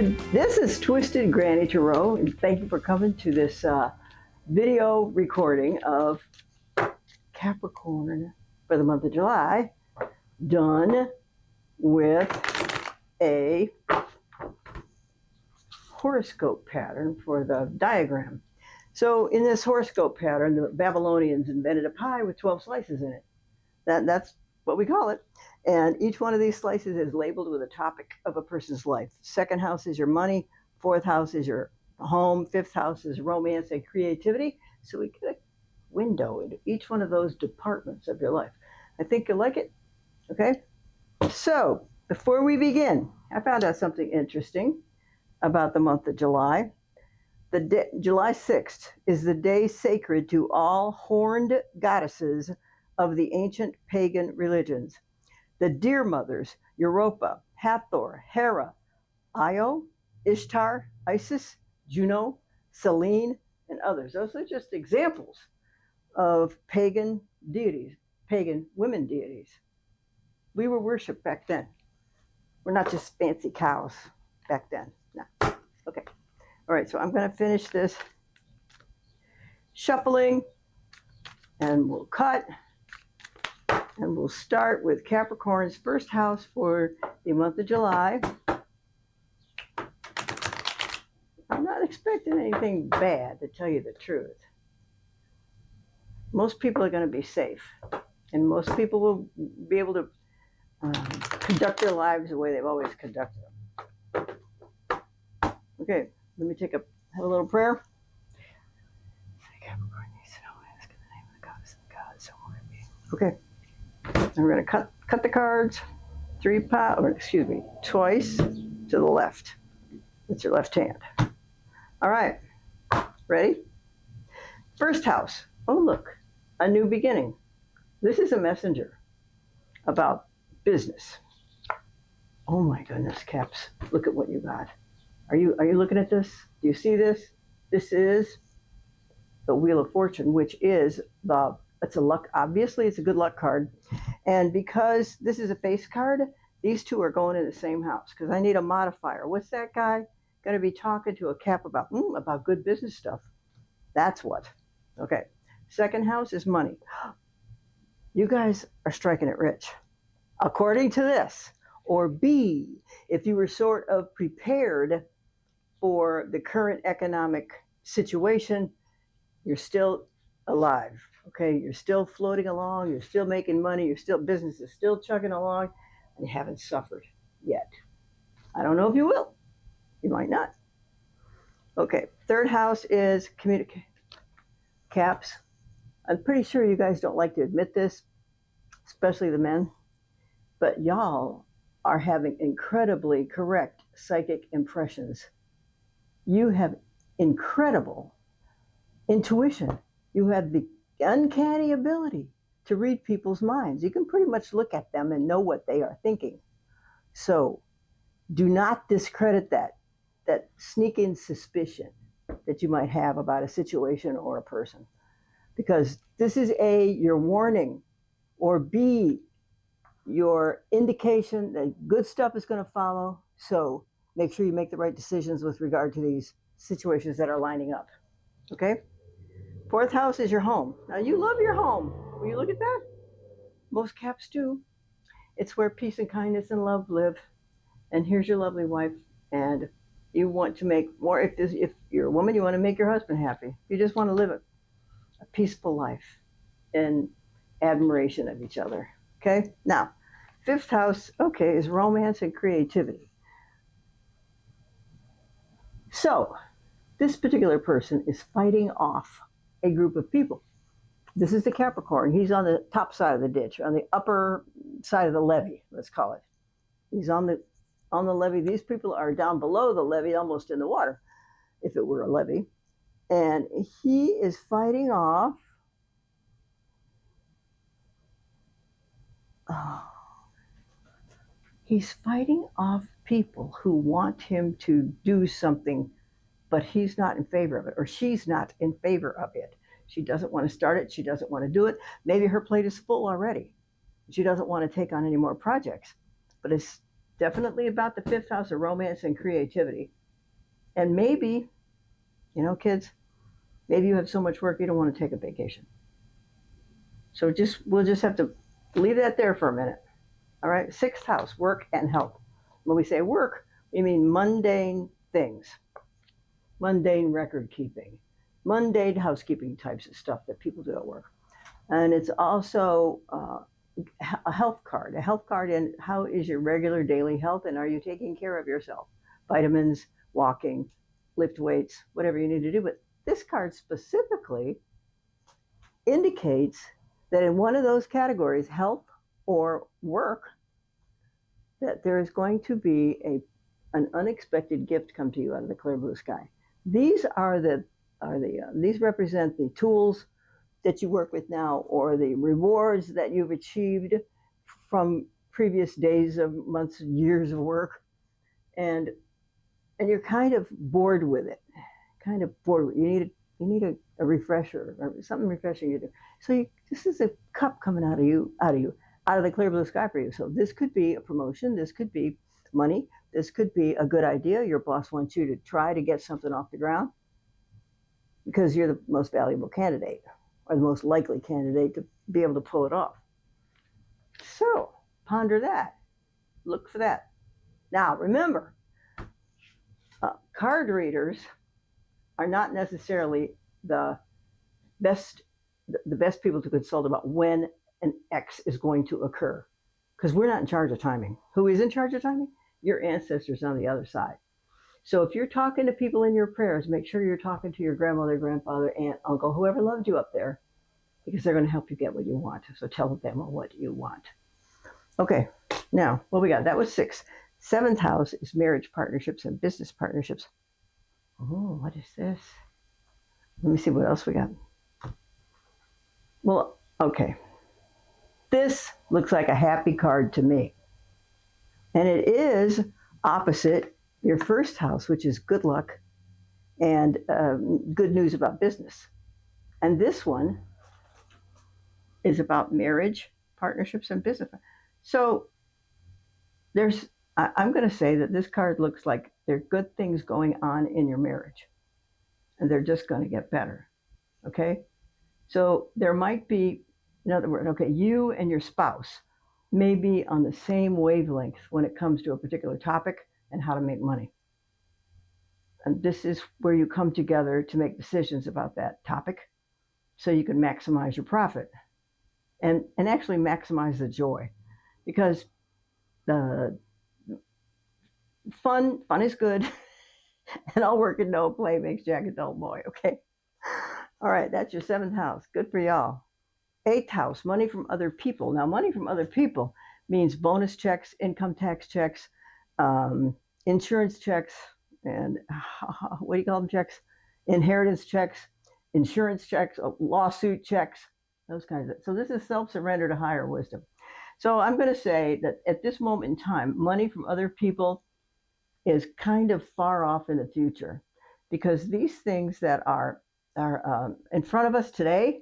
This is Twisted Granny Tarot, and thank you for coming to this video recording of Capricorn for the month of July, done with a horoscope pattern for the diagram. So in this horoscope pattern, the Babylonians invented a pie with 12 slices in it. That's what we call it. And each one of these slices is labeled with a topic of a person's life. Second house is your money. Fourth house is your home. Fifth house is romance and creativity. So we get a window into each one of those departments of your life. I think you'll like it. Okay? So before we begin, I found out something interesting about the month of July. July 6th is the day sacred to all horned goddesses of the ancient pagan religions. The deer mothers, Europa, Hathor, Hera, Io, Ishtar, Isis, Juno, Selene, and others. Those are just examples of pagan deities, pagan women deities. We were worshipped back then. We're not just fancy cows back then. No. Okay. All right, so I'm going to finish this shuffling, and we'll cut. And we'll start with Capricorn's first house for the month of July. I'm not expecting anything bad, to tell you the truth. Most people are going to be safe. And most people will be able to conduct their lives the way they've always conducted them. Okay, let me have a little prayer. Capricorn needs to know and ask in the name of the goddess and the gods. So will it be. Okay. And we're going to cut the cards twice to the left. That's your left hand. All right. Ready? First house. Oh, look. A new beginning. This is a messenger about business. Oh my goodness, Caps. Look at what you got. Are you looking at this? Do you see this? This is the Wheel of Fortune, which is it's a luck. Obviously, it's a good luck card. And because this is a face card, these two are going in the same house because I need a modifier. What's that guy going to be talking to a Cap about? About good business stuff. That's what. Okay. Second house is money. You guys are striking it rich, according to this. Or B, if you were sort of prepared for the current economic situation, you're still alive. Okay, you're still floating along, you're still making money, business is still chugging along, and you haven't suffered yet. I don't know if you will. You might not. Okay, third house is communicate. Caps. I'm pretty sure you guys don't like to admit this, especially the men, but y'all are having incredibly correct psychic impressions. You have incredible intuition. You have the uncanny ability to read people's minds. You can pretty much look at them and know what they are thinking. So do not discredit that sneaking suspicion that you might have about a situation or a person, because this is A, your warning, or B, your indication that good stuff is going to follow. So make sure you make the right decisions with regard to these situations that are lining up. Okay? Fourth house is your home. Now, you love your home. Will you look at that? Most Caps do. It's where peace and kindness and love live. And here's your lovely wife. And you want to make more. If you're a woman, you want to make your husband happy. You just want to live a peaceful life in admiration of each other. Okay? Now, fifth house, is romance and creativity. So, this particular person is fighting off a group of people. This is the Capricorn. He's on the top side of the ditch, on the upper side of the levee, let's call it. He's on the levee. These people are down below the levee, almost in the water, if it were a levee. And he is fighting off he's fighting off people who want him to do something, but he's not in favor of it, or she's not in favor of it. She doesn't want to start it. She doesn't want to do it. Maybe her plate is full already. She doesn't want to take on any more projects. But definitely about the fifth house of romance and creativity. And maybe, kids, maybe you have so much work you don't want to take a vacation. So we'll just have to leave that there for a minute. All right. Sixth house, work and health. When we say work, we mean mundane things, mundane record keeping, mundane housekeeping types of stuff that people do at work. And it's also a health card, and how is your regular daily health, and are you taking care of yourself? Vitamins, walking, lift weights, whatever you need to do. But this card specifically indicates that in one of those categories, health or work, that there is going to be an unexpected gift come to you out of the clear blue sky. These these represent the tools that you work with now, or the rewards that you've achieved from previous days of months, years of work, and you're kind of bored with it. You need a refresher, or something refreshing to do. So this is a cup coming out of the clear blue sky for you. So this could be a promotion, this could be money, this could be a good idea. Your boss wants you to try to get something off the ground because you're the most valuable candidate, or the most likely candidate to be able to pull it off. So ponder that. Look for that. Now remember, card readers are not necessarily the best people to consult about when an X is going to occur, because we're not in charge of timing. Who is in charge of timing? Your ancestors on the other side. So if you're talking to people in your prayers, make sure you're talking to your grandmother, grandfather, aunt, uncle, whoever loved you up there, because they're going to help you get what you want. So tell them what you want. Okay, now what we got? That was 6. 7th house is marriage partnerships and business partnerships. Oh, what is this? Let me see what else we got. Well, okay. This looks like a happy card to me. And it is opposite your 1st house, which is good luck and good news about business. And this one is about marriage, partnerships, and business. So I'm going to say that this card looks like there are good things going on in your marriage, and they're just going to get better. Okay? So there might be, in other words, okay, you and your spouse may be on the same wavelength when it comes to a particular topic and how to make money. And this is where you come together to make decisions about that topic so you can maximize your profit and actually maximize the joy. Because the fun is good, and all work and no play makes Jack a dull boy, okay? All right, that's your 7th house. Good for y'all. 8th house, money from other people. Now, money from other people means bonus checks, income tax checks, insurance checks, and what do you call them checks? Inheritance checks, insurance checks, lawsuit checks, those kinds of. So this is self-surrender to higher wisdom. So I'm going to say that at this moment in time, money from other people is kind of far off in the future, because these things that are in front of us today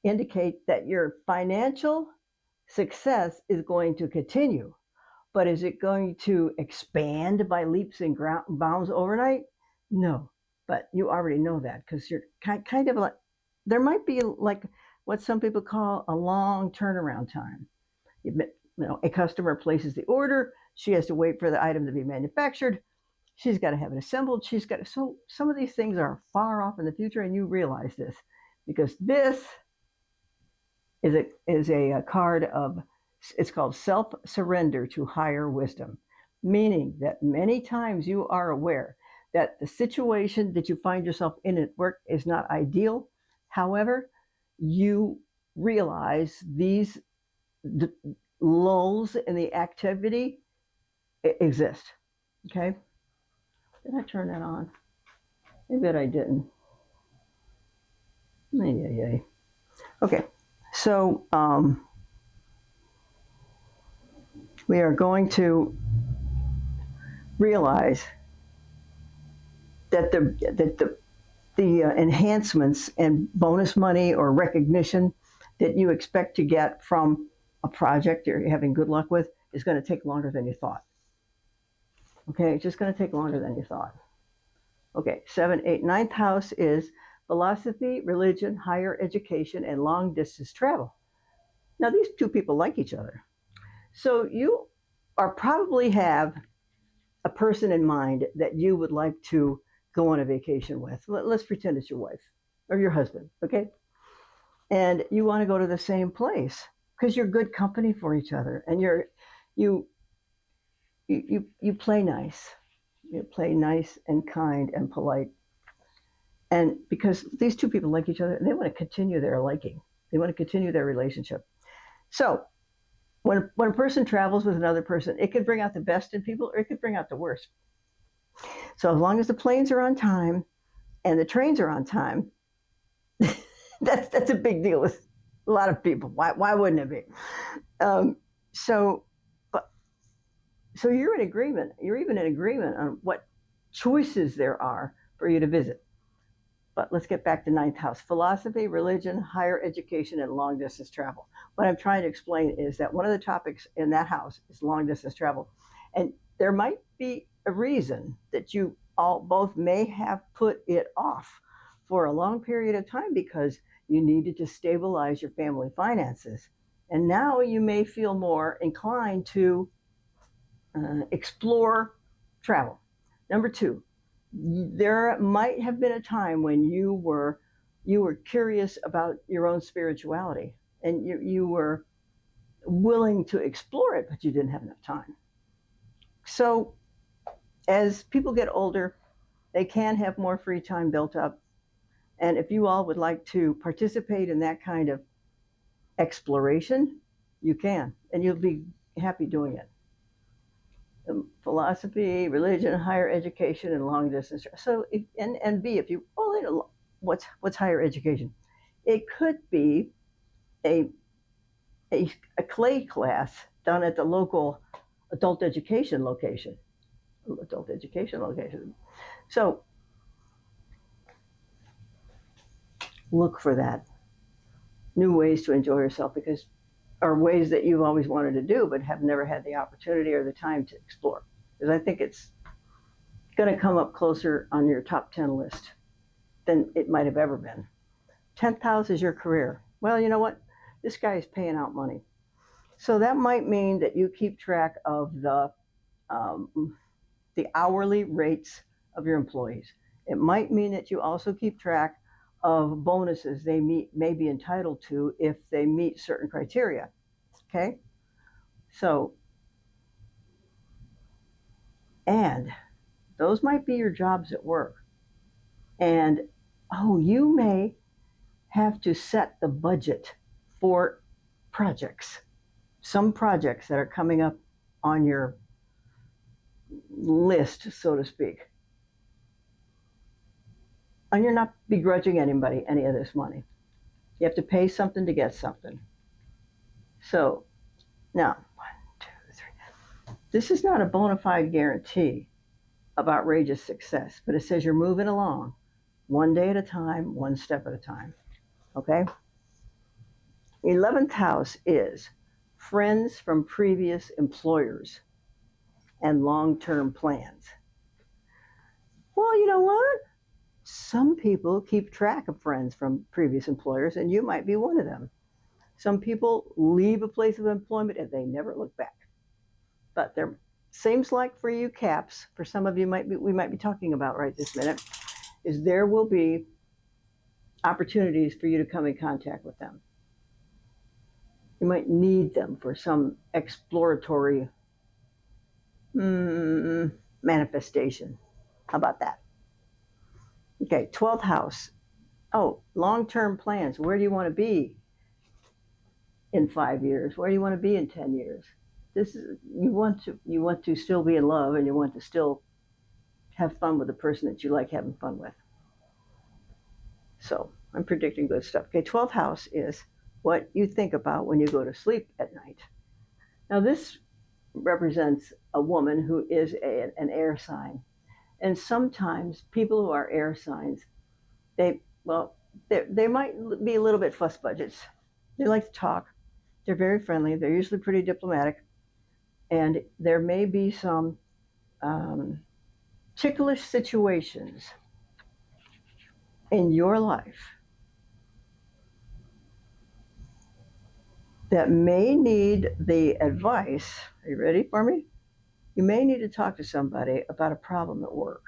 indicate that your financial success is going to continue. But is it going to expand by leaps and bounds overnight? No, but you already know that, because you're kind of like, there might be like what some people call a long turnaround time. A customer places the order, she has to wait for the item to be manufactured, she's got to have it assembled, so some of these things are far off in the future, and you realize this, because this is a card of, it's called self-surrender to higher wisdom, meaning that many times you are aware that the situation that you find yourself in at work is not ideal. However, you realize these lulls in the activity exist. Okay? Did I turn that on? Maybe I didn't. Okay, so we are going to realize that the enhancements and bonus money or recognition that you expect to get from a project you're having good luck with is going to take longer than you thought. Okay, it's just going to take longer than you thought. Okay, 7, 8, ninth house is philosophy, religion, higher education, and long distance travel. Now, these two people like each other. So you are probably have a person in mind that you would like to go on a vacation with. Let's pretend it's your wife or your husband, okay? And you want to go to the same place because you're good company for each other, and you you play nice. You play nice and kind and polite, and because these two people like each other, and they want to continue their liking. They want to continue their relationship. So when a person travels with another person, it could bring out the best in people, or it could bring out the worst. So as long as the planes are on time and the trains are on time, that's a big deal with a lot of people. Why wouldn't it be? Um, so, but so you're in agreement. You're even in agreement on what choices there are for you to visit. But let's get back to ninth house: philosophy, religion, higher education, and long distance travel. What I'm trying to explain is that one of the topics in that house is long distance travel, and there might be a reason that you all both may have put it off for a long period of time because you needed to stabilize your family finances. And now you may feel more inclined to explore travel. Number two, there might have been a time when you were curious about your own spirituality, and you were willing to explore it, but you didn't have enough time. So as people get older, they can have more free time built up. And if you all would like to participate in that kind of exploration, you can, and you'll be happy doing it. Philosophy, religion, higher education, and long distance. So, and B, if you what's higher education? It could be a, a clay class done at the local adult education location. Adult education location. So look for that. New ways to enjoy yourself, because are ways that you've always wanted to do but have never had the opportunity or the time to explore. Because I think it's going to come up closer on your top 10 list than it might have ever been. 10th house is your career. Well, you know what? This guy is paying out money. So that might mean that you keep track of the hourly rates of your employees. It might mean that you also keep track of bonuses they may be entitled to if they meet certain criteria. Okay? So, and those might be your jobs at work. And oh, you may have to set the budget for projects, some projects that are coming up on your list, so to speak. And you're not begrudging anybody any of this money. You have to pay something to get something. So now, 1, 2, 3. This is not a bona fide guarantee of outrageous success, but it says you're moving along one day at a time, one step at a time. Okay? 11th house is friends from previous employers and long-term plans. Well, you know what? Some people keep track of friends from previous employers, and you might be one of them. Some people leave a place of employment and they never look back. But there seems like for you caps, for some of you we might be talking about right this minute, is there will be opportunities for you to come in contact with them. You might need them for some exploratory manifestation. How about that? Okay, 12th house. Oh, long-term plans. Where do you want to be in 5 years? Where do you want to be in 10 years? This is you want to still be in love, and you want to still have fun with the person that you like having fun with. So I'm predicting good stuff. Okay, 12th house is what you think about when you go to sleep at night. Now this represents a woman who is an air sign. And sometimes people who are air signs, they might be a little bit fuss budgets. They like to talk. They're very friendly. They're usually pretty diplomatic. And there may be some ticklish situations in your life that may need the advice. Are you ready for me? You may need to talk to somebody about a problem at work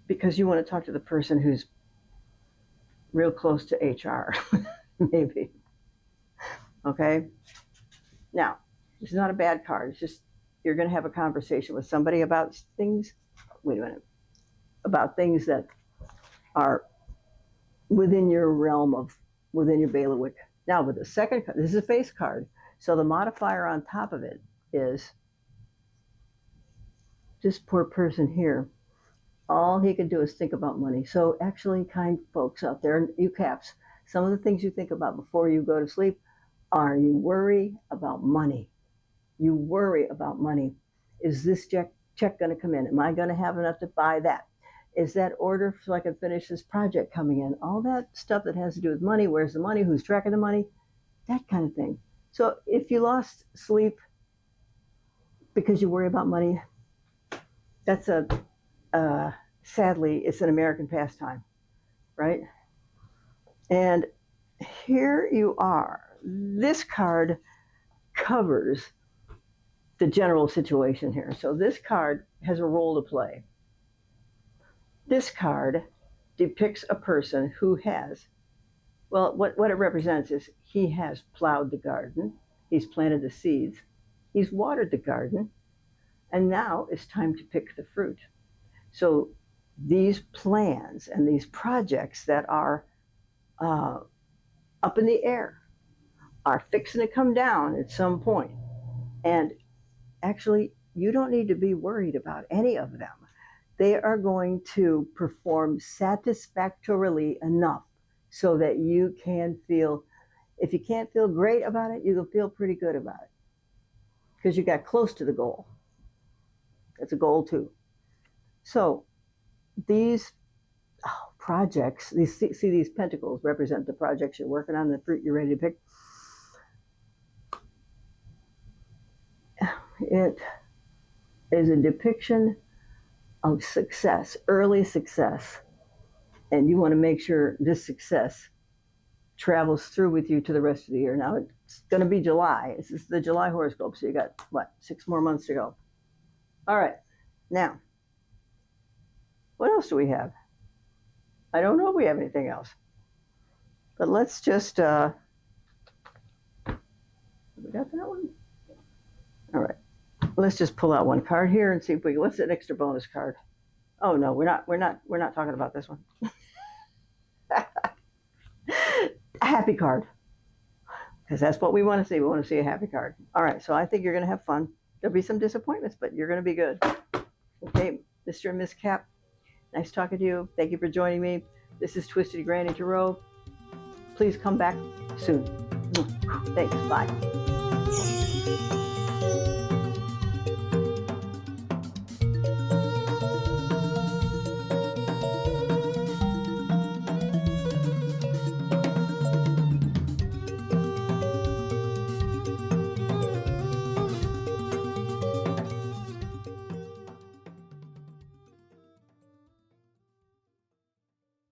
because you want to talk to the person who's real close to HR, maybe. Okay? Now, this is not a bad card. It's just you're going to have a conversation with somebody about things. Wait a minute. About things that are within your realm of, within your bailiwick. Now, with the second card, this is a face card. So the modifier on top of it is this poor person here. All he can do is think about money. So actually, kind folks out there, you caps, some of the things you think about before you go to sleep are you worry about money. You worry about money. Is this check going to come in? Am I going to have enough to buy that? Is that order so I can finish this project coming in? All that stuff that has to do with money. Where's the money? Who's tracking the money? That kind of thing. So if you lost sleep because you worry about money, that's sadly, it's an American pastime, right? And here you are. This card covers the general situation here. So this card has a role to play. This card depicts a person who has, well, what it represents is he has plowed the garden, he's planted the seeds, he's watered the garden, and now it's time to pick the fruit. So these plans and these projects that are up in the air are fixing to come down at some point. And actually, you don't need to be worried about any of them. They are going to perform satisfactorily enough so that you can feel, if you can't feel great about it, you'll feel pretty good about it because you got close to the goal. That's a goal too. So these projects, see these pentacles represent the projects you're working on, the fruit you're ready to pick. It is a depiction of success, early success. And you want to make sure this success travels through with you to the rest of the year. Now, it's going to be July. This is the July horoscope. So you got, 6 more months to go. All right. Now, what else do we have? I don't know if we have anything else. But let's just, we got that one? All right. Let's just pull out one card here and see if we, what's an extra bonus card? Oh no, we're not talking about this one. A happy card. Because that's what we want to see. We want to see a happy card. All right, so I think you're going to have fun. There'll be some disappointments, but you're going to be good. Okay, Mr. and Miss Cap, nice talking to you. Thank you for joining me. This is Twisted Granny Tarot. Please come back soon. Thanks, bye.